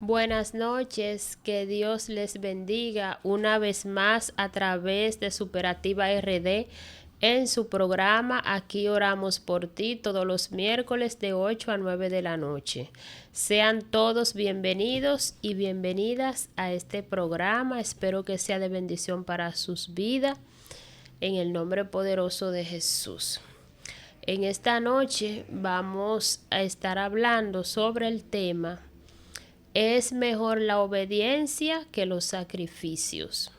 Buenas noches, que Dios les bendiga una vez más a través de Superativa RD en su programa Aquí oramos por ti todos los miércoles de 8 a 9 de la noche. Sean todos bienvenidos y bienvenidas a este programa. Espero que sea de bendición para sus vidas en el nombre poderoso de Jesús. En esta noche vamos a estar hablando sobre el tema "Es mejor la obediencia que los sacrificios".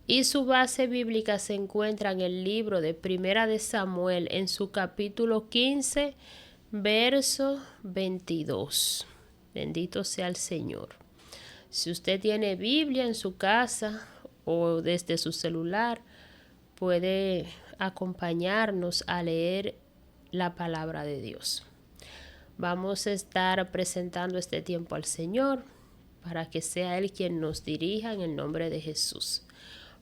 Y su base bíblica se encuentra en el libro de Primera de Samuel, en su capítulo 15, verso 22. Bendito sea el Señor. Si usted tiene Biblia en su casa o desde su celular, puede acompañarnos a leer la palabra de Dios. Vamos a estar presentando este tiempo al Señor para que sea Él quien nos dirija en el nombre de Jesús.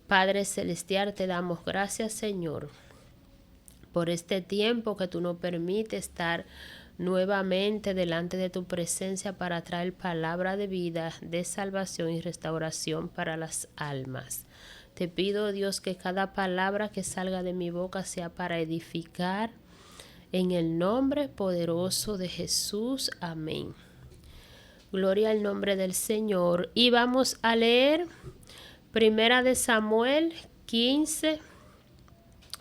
Padre Celestial, te damos gracias, Señor, por este tiempo que tú nos permites estar nuevamente delante de tu presencia para traer palabra de vida, de salvación y restauración para las almas. Te pido, Dios, que cada palabra que salga de mi boca sea para edificar, en el nombre poderoso de Jesús. Amén. Gloria al nombre del Señor. Y vamos a leer Primera de Samuel 15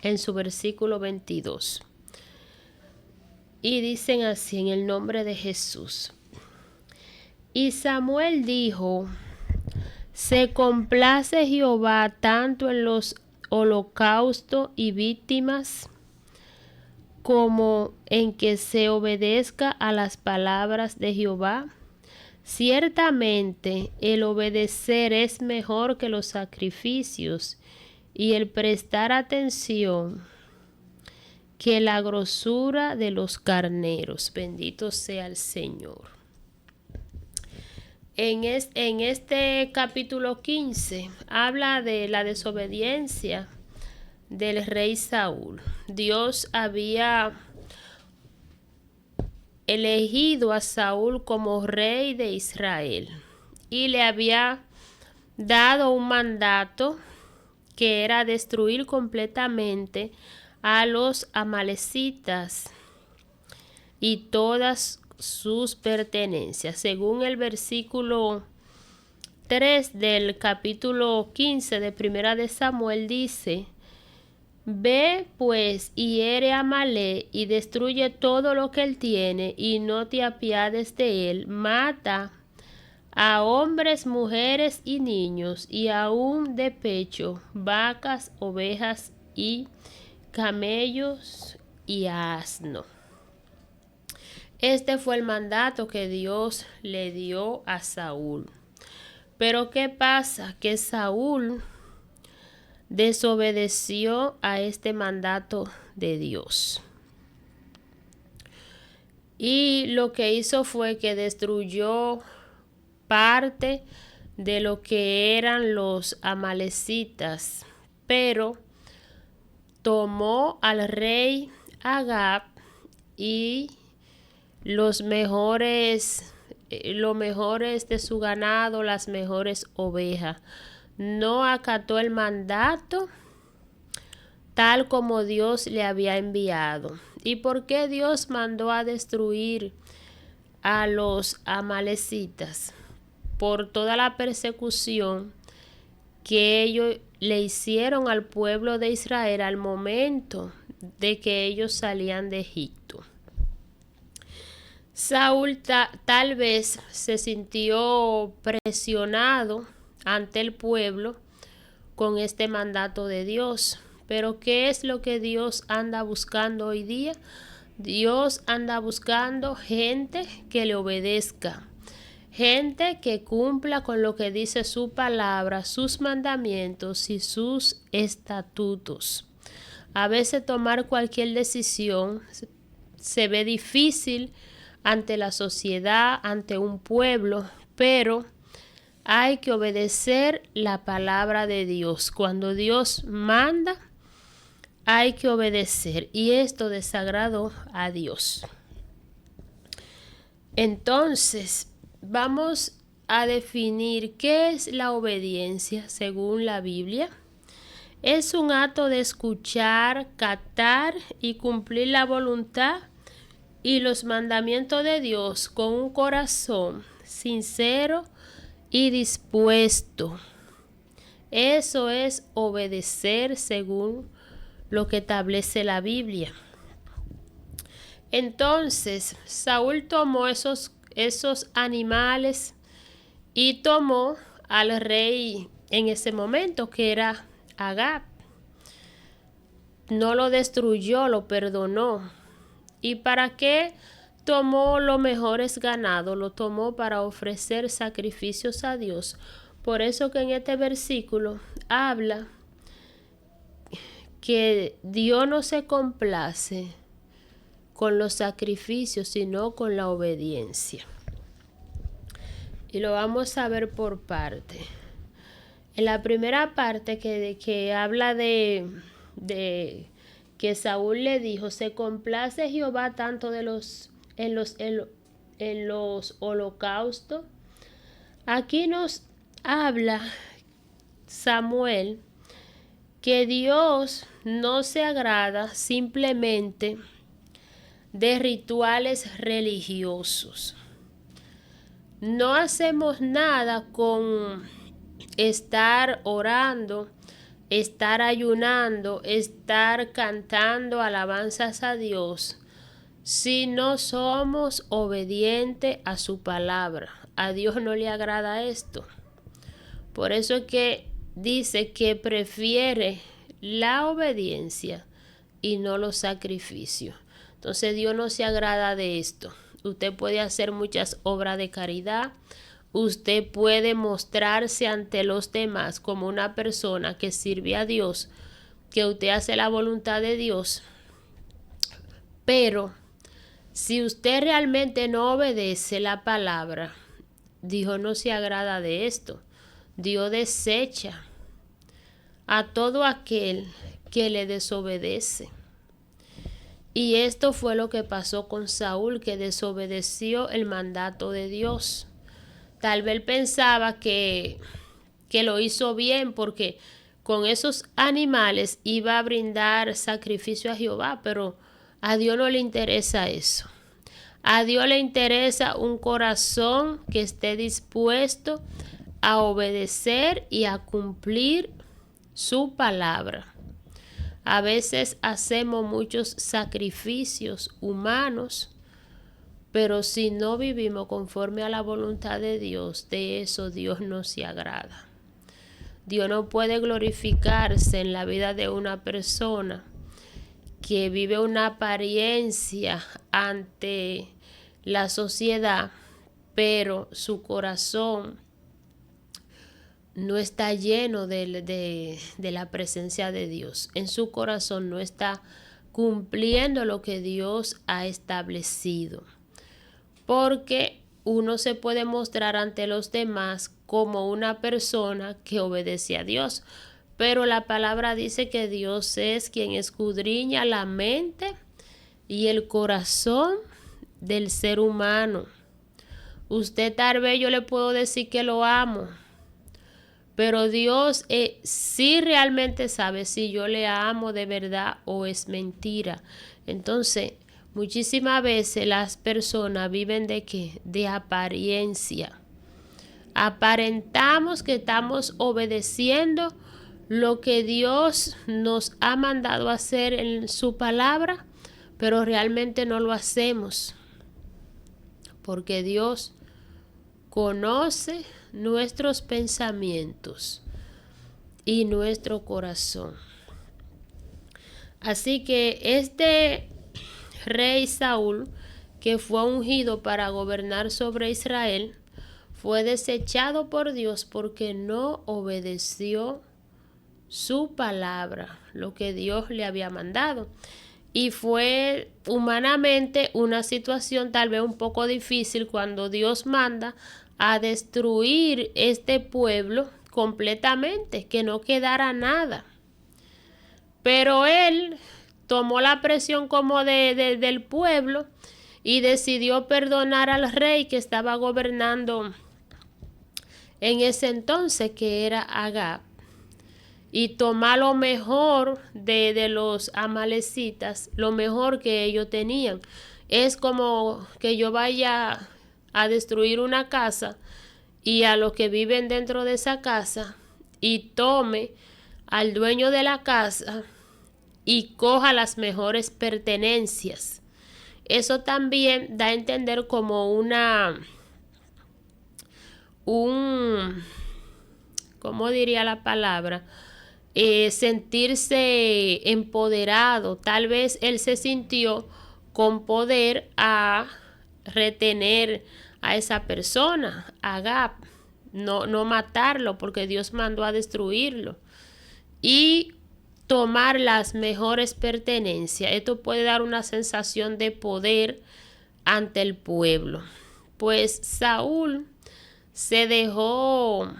en su versículo 22. Y dicen así, en el nombre de Jesús. Y Samuel dijo: se complace Jehová tanto en los holocaustos y víctimas, como en que se obedezca a las palabras de Jehová. Ciertamente el obedecer es mejor que los sacrificios, y el prestar atención que la grosura de los carneros. Bendito sea el Señor. En este capítulo 15 habla de la desobediencia del rey Saúl. Dios había elegido a Saúl como rey de Israel y le había dado un mandato que era destruir completamente a los amalecitas y todas sus pertenencias. Según el versículo 3 del capítulo 15 de Primera de Samuel dice: ve pues y hiere a Amalec y destruye todo lo que él tiene, y no te apiades de él. Mata a hombres, mujeres y niños, y aún de pecho, vacas, ovejas y camellos y asno. Este fue el mandato que Dios le dio a Saúl. Pero ¿qué pasa? Que Saúl desobedeció a este mandato de Dios. Y lo que hizo fue que destruyó parte de lo que eran los amalecitas, pero tomó al rey Agag y lo mejores de su ganado, las mejores ovejas. No acató el mandato tal como Dios le había enviado. ¿Y por qué Dios mandó a destruir a los amalecitas? Por toda la persecución que ellos le hicieron al pueblo de Israel al momento de que ellos salían de Egipto. Saúl tal vez se sintió presionado ante el pueblo con este mandato de Dios. Pero ¿qué es lo que Dios anda buscando hoy día? Dios anda buscando gente que le obedezca, gente que cumpla con lo que dice su palabra, sus mandamientos y sus estatutos. A veces tomar cualquier decisión se ve difícil ante la sociedad, ante un pueblo, pero hay que obedecer la palabra de Dios. Cuando Dios manda, hay que obedecer, y esto desagradó a Dios. Entonces, vamos a definir qué es la obediencia según la Biblia. Es un acto de escuchar, captar y cumplir la voluntad y los mandamientos de Dios con un corazón sincero y dispuesto. Eso es obedecer según lo que establece la Biblia. Entonces, Saúl tomó esos animales y tomó al rey en ese momento, que era Agag. No lo destruyó, lo perdonó. ¿Y para qué tomó los mejores ganados? Lo tomó para ofrecer sacrificios a Dios. Por eso que en este versículo habla que Dios no se complace con los sacrificios, sino con la obediencia. Y lo vamos a ver por parte. En la primera parte que habla de que Saúl le dijo: se complace Jehová tanto en los holocaustos. Aquí nos habla Samuel que Dios no se agrada simplemente de rituales religiosos. No hacemos nada con estar orando, estar ayunando, estar cantando alabanzas a Dios, si no somos obedientes a su palabra. A Dios no le agrada esto. Por eso es que dice que prefiere la obediencia y no los sacrificios. Entonces Dios no se agrada de esto. Usted puede hacer muchas obras de caridad. Usted puede mostrarse ante los demás como una persona que sirve a Dios, que usted hace la voluntad de Dios. Pero si usted realmente no obedece la palabra, Dios no se agrada de esto. Dios desecha a todo aquel que le desobedece. Y esto fue lo que pasó con Saúl, que desobedeció el mandato de Dios. Tal vez pensaba que lo hizo bien, porque con esos animales iba a brindar sacrificio a Jehová, pero a Dios no le interesa eso. A Dios le interesa un corazón que esté dispuesto a obedecer y a cumplir su palabra. A veces hacemos muchos sacrificios humanos, pero si no vivimos conforme a la voluntad de Dios, de eso Dios no se agrada. Dios no puede glorificarse en la vida de una persona que vive una apariencia ante la sociedad, pero su corazón no está lleno de la presencia de Dios. En su corazón no está cumpliendo lo que Dios ha establecido. Porque uno se puede mostrar ante los demás como una persona que obedece a Dios, pero la palabra dice que Dios es quien escudriña la mente y el corazón del ser humano. Usted tal vez yo le puedo decir que lo amo, pero Dios sí realmente sabe si yo le amo de verdad o es mentira. Entonces, muchísimas veces las personas viven ¿de qué? De apariencia. Aparentamos que estamos obedeciendo lo que Dios nos ha mandado hacer en su palabra, pero realmente no lo hacemos. Porque Dios conoce nuestros pensamientos y nuestro corazón. Así que este rey Saúl, que fue ungido para gobernar sobre Israel, fue desechado por Dios porque no obedeció su palabra, lo que Dios le había mandado. Y fue humanamente una situación tal vez un poco difícil cuando Dios manda a destruir este pueblo completamente, que no quedara nada. Pero él tomó la presión como del pueblo y decidió perdonar al rey que estaba gobernando en ese entonces, que era Agag, y tomar lo mejor de los amalecitas, lo mejor que ellos tenían. Es como que yo vaya a destruir una casa y a los que viven dentro de esa casa y tome al dueño de la casa y coja las mejores pertenencias. Eso también da a entender como ¿cómo diría la palabra? Sentirse empoderado. Tal vez él se sintió con poder a retener a esa persona, a Agag, no matarlo, porque Dios mandó a destruirlo, y tomar las mejores pertenencias. Esto puede dar una sensación de poder ante el pueblo. Pues Saúl se dejó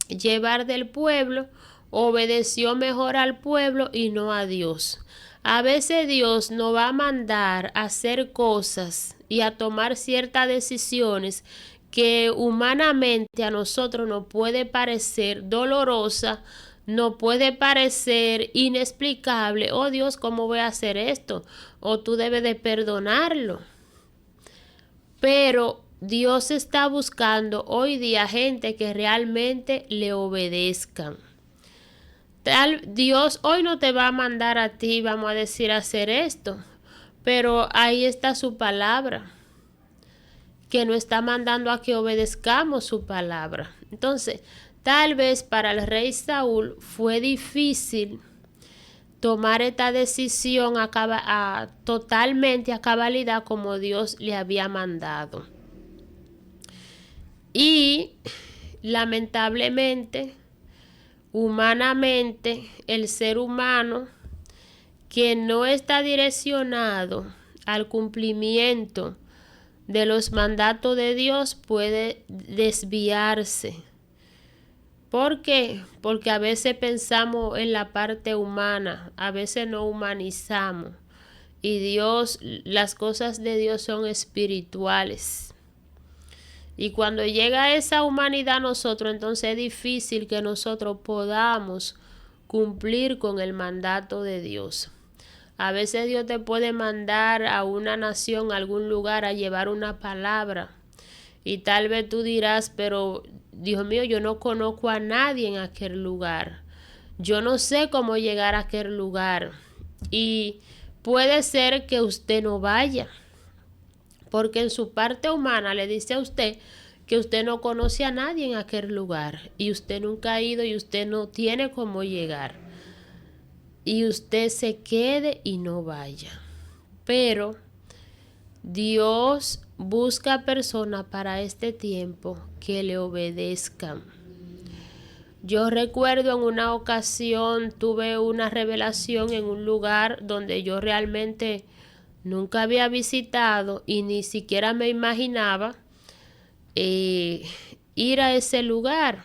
llevar del pueblo, obedeció mejor al pueblo y no a Dios. A veces Dios nos va a mandar a hacer cosas y a tomar ciertas decisiones que humanamente a nosotros nos puede parecer dolorosa, nos puede parecer inexplicable. Oh Dios, ¿cómo voy a hacer esto? O tú debes de perdonarlo. Pero Dios está buscando hoy día gente que realmente le obedezcan. Dios hoy no te va a mandar a ti, vamos a decir, hacer esto, pero ahí está su palabra, que nos está mandando a que obedezcamos su palabra. Entonces, tal vez para el rey Saúl fue difícil tomar esta decisión totalmente a cabalidad como Dios le había mandado. Y lamentablemente, humanamente, el ser humano que no está direccionado al cumplimiento de los mandatos de Dios puede desviarse. ¿Por qué? Porque a veces pensamos en la parte humana, a veces no humanizamos. Y las cosas de Dios son espirituales. Y cuando llega esa humanidad a nosotros, entonces es difícil que nosotros podamos cumplir con el mandato de Dios. A veces Dios te puede mandar a una nación, a algún lugar, a llevar una palabra. Y tal vez tú dirás, pero Dios mío, yo no conozco a nadie en aquel lugar. Yo no sé cómo llegar a aquel lugar. Y puede ser que usted no vaya, porque en su parte humana le dice a usted que usted no conoce a nadie en aquel lugar y usted nunca ha ido y usted no tiene cómo llegar. Y usted se quede y no vaya. Pero Dios busca personas para este tiempo que le obedezcan. Yo recuerdo en una ocasión tuve una revelación en un lugar donde yo realmente nunca había visitado y ni siquiera me imaginaba ir a ese lugar.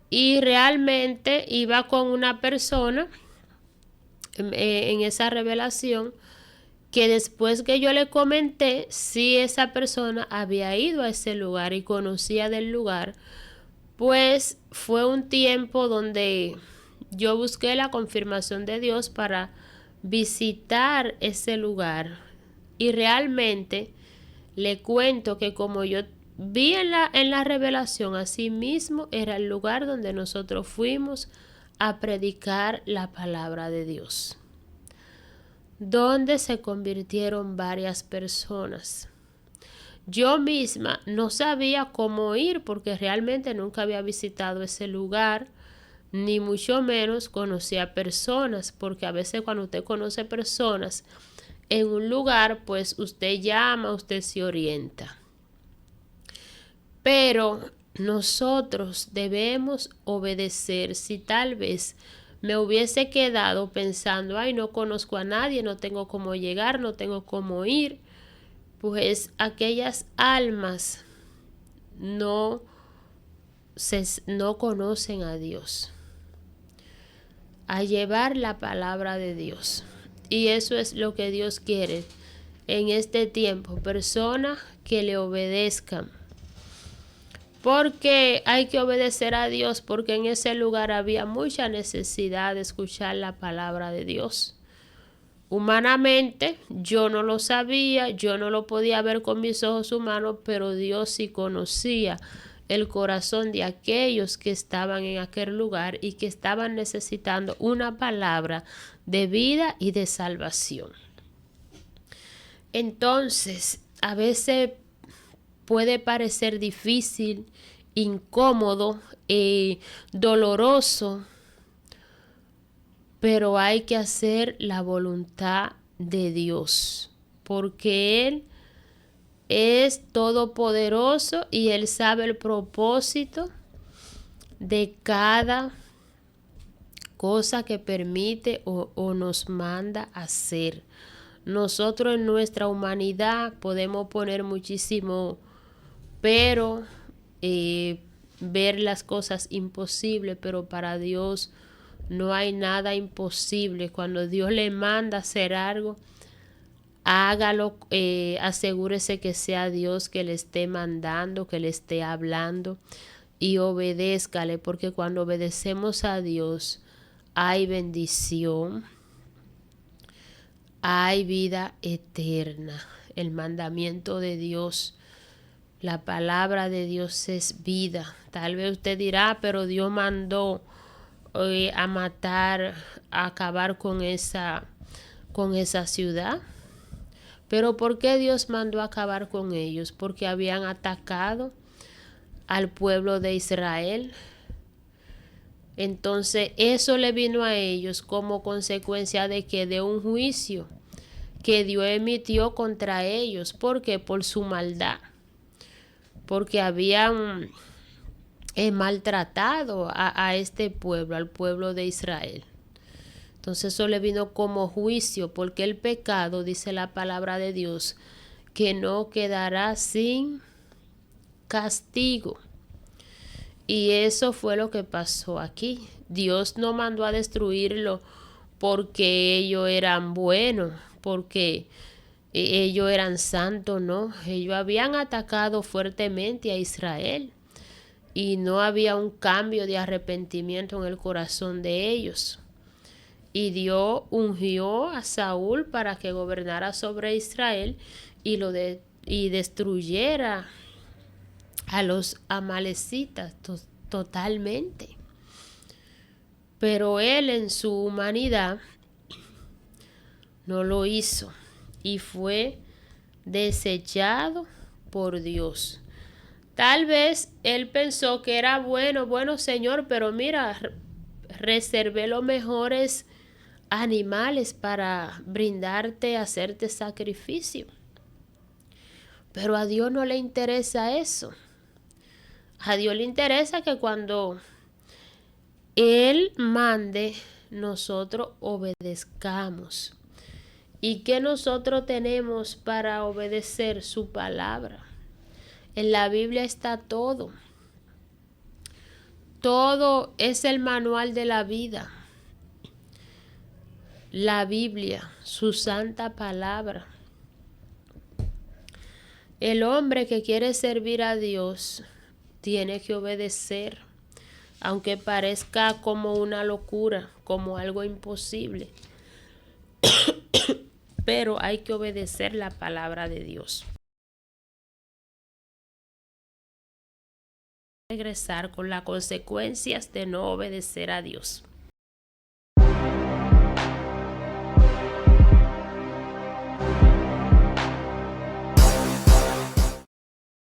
Y realmente iba con una persona en esa revelación que después que yo le comenté, si esa persona había ido a ese lugar y conocía del lugar, pues fue un tiempo donde yo busqué la confirmación de Dios para visitar ese lugar. Y realmente le cuento que como yo vi en la revelación, así mismo era el lugar donde nosotros fuimos a predicar la palabra de Dios, donde se convirtieron varias personas. Yo misma no sabía cómo ir porque realmente nunca había visitado ese lugar, ni mucho menos conocía personas, porque a veces cuando usted conoce personas en un lugar, pues usted llama, usted se orienta. Pero nosotros debemos obedecer. Si tal vez me hubiese quedado pensando, ay, no conozco a nadie, no tengo cómo llegar, no tengo cómo ir, pues aquellas almas no conocen a Dios. A llevar la palabra de Dios. Y eso es lo que Dios quiere en este tiempo. Personas que le obedezcan. Porque hay que obedecer a Dios, porque en ese lugar había mucha necesidad de escuchar la palabra de Dios. Humanamente yo no lo sabía, yo no lo podía ver con mis ojos humanos, pero Dios sí conocía el corazón de aquellos que estaban en aquel lugar y que estaban necesitando una palabra de vida y de salvación. Entonces, a veces puede parecer difícil, incómodo, doloroso, pero hay que hacer la voluntad de Dios, porque Él es todopoderoso y Él sabe el propósito de cada cosa que permite o nos manda hacer. Nosotros en nuestra humanidad podemos poner muchísimo pero ver las cosas imposibles, pero para Dios no hay nada imposible. Cuando Dios le manda hacer algo, hágalo, asegúrese que sea Dios que le esté mandando, que le esté hablando, y obedézcale, porque cuando obedecemos a Dios hay bendición, hay vida eterna. El mandamiento de Dios, la palabra de Dios es vida. Tal vez usted dirá, pero Dios mandó a matar, a acabar con esa ciudad. Pero ¿por qué Dios mandó a acabar con ellos? Porque habían atacado al pueblo de Israel. Entonces eso le vino a ellos como consecuencia de que de un juicio que Dios emitió contra ellos. ¿Por qué? Por su maldad. Porque habían maltratado a este pueblo, al pueblo de Israel. Entonces eso le vino como juicio, porque el pecado, dice la palabra de Dios, que no quedará sin castigo. Y eso fue lo que pasó aquí. Dios no mandó a destruirlo porque ellos eran buenos, porque ellos eran santos, no. Ellos habían atacado fuertemente a Israel y no había un cambio de arrepentimiento en el corazón de ellos. Y Dios ungió a Saúl para que gobernara sobre Israel y destruyera a los amalecitas totalmente. Pero él en su humanidad no lo hizo y fue desechado por Dios. Tal vez él pensó que era bueno Señor, pero mira, reservé los mejores animales para brindarte, hacerte sacrificio. Pero a Dios no le interesa eso. A Dios le interesa que cuando Él mande, nosotros obedezcamos. ¿Y qué nosotros tenemos para obedecer su palabra? En la Biblia está todo. Todo es el manual de la vida. La Biblia, su santa palabra. El hombre que quiere servir a Dios tiene que obedecer, aunque parezca como una locura, como algo imposible. Pero hay que obedecer la palabra de Dios. Regresar con las consecuencias de no obedecer a Dios.